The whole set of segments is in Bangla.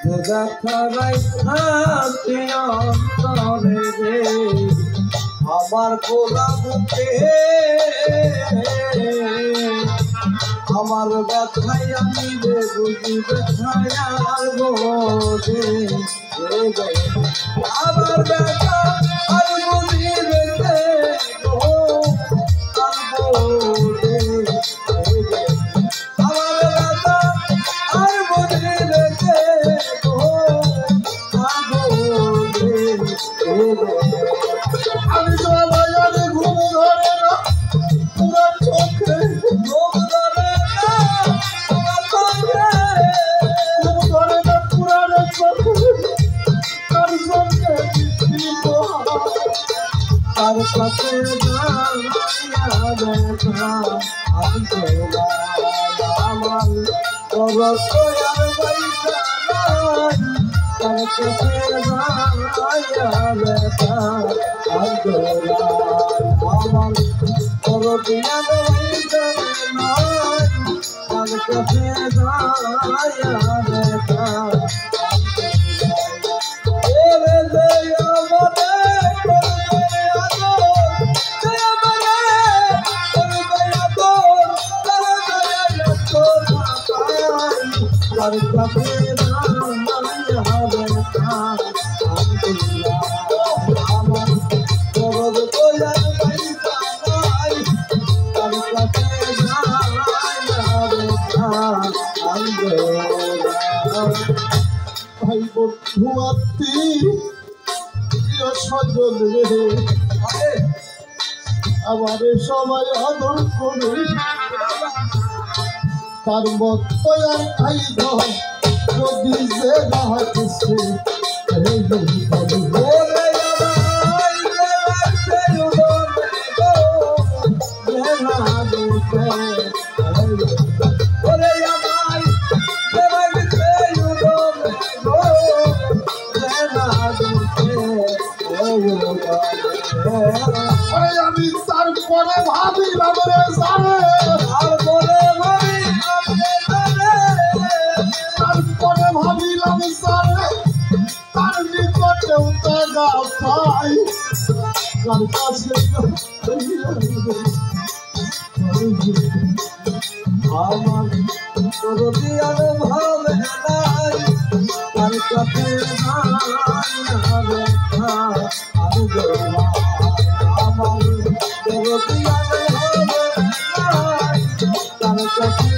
দেখারাই হাতে অন্তরে রে আমার পোলা বুকে আমার ব্যথায় আমি রে বুঝি ব্যথায় আর বোঝে আমার ব্যথা আর বুঝি রে আর বোঝে আমার ব্যথা আর বুঝি রে আমি তো বাজারে ঘুম ধরে না তোমার চোখে ঘুম ধরে না তোমার চোখে ঘুম ধরে না পুরানো চোখে তার সঙ্গে তার সাথে আমি তো আমার অবস্থ আর পয়সা নাই তার সাথে আমার করবিয়া পয়সা নাই তার সাথে ভাই বন্ধু আত্মীয় স্বজন রে আমার সবাই আদর করে তার মতো আর খাইব যদি যে রাখছে আমি তারপরে ভাবিলাম রে তারপরে ভাবিলাম তার নিকটেও টাকা পাই তার কাছে আমার তোর দিয়ার ভাবে নাই তার কাছে আমার তোর দিয়ার ভাবে নাই তার কাছে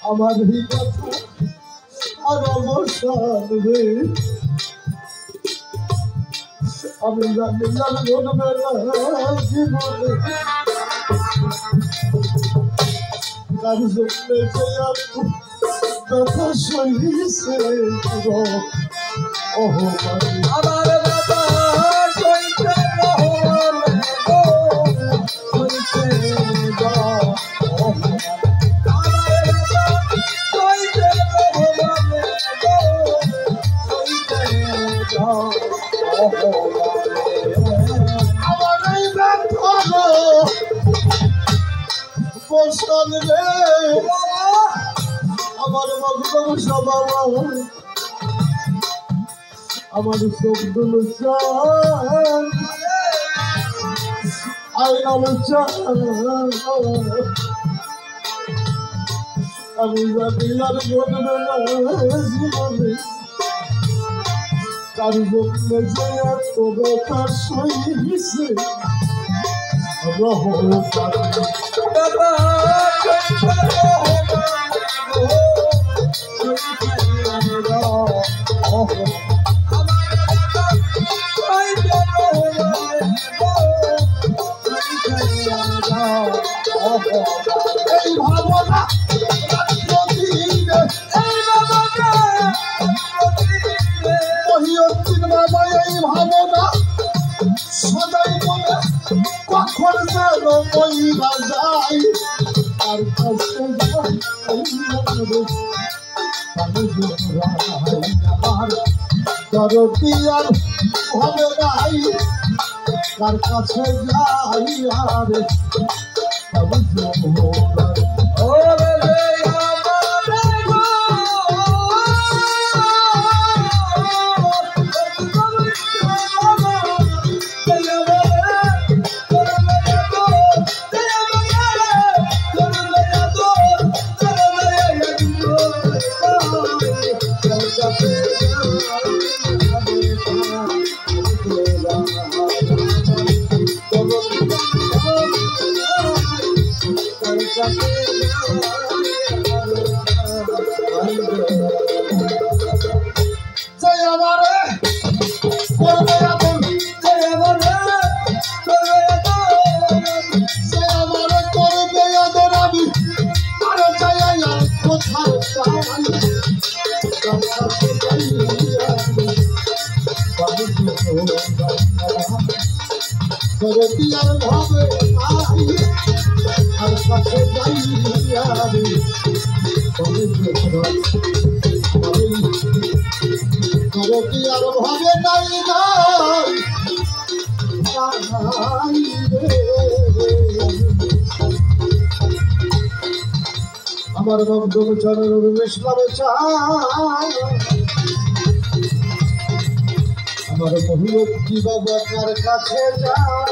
আমার আর অবসান রে আমি জানি জীবনে কার জন্য ব্যথা সহিছে আমার ব্যথা সহিছে আমার এই ব্যথা বসন রে আমার মগদম সবাবা আমার শব্দুল চান আইনাল চান আমি জানিলার বলবে না জীবনে তার জন্য যে এত ব্যথা সহিছে এই ভাবনা মহিয়দ্দিন বাবা এই ভাবনা সদাই মনে কখন যেন মহিলা যায় আর কাছে আমার দরদি আর হবে নাই তার কাছে যাই আর করতিয়ার ভাবে আই আর কাছে যাইয়া রে করতিয়ার ভাবে নাই নাই আমার বন্ধু চরণ বিষ্ণবে চায় আমার মহিয়দ্দি বাবার কাছে যাই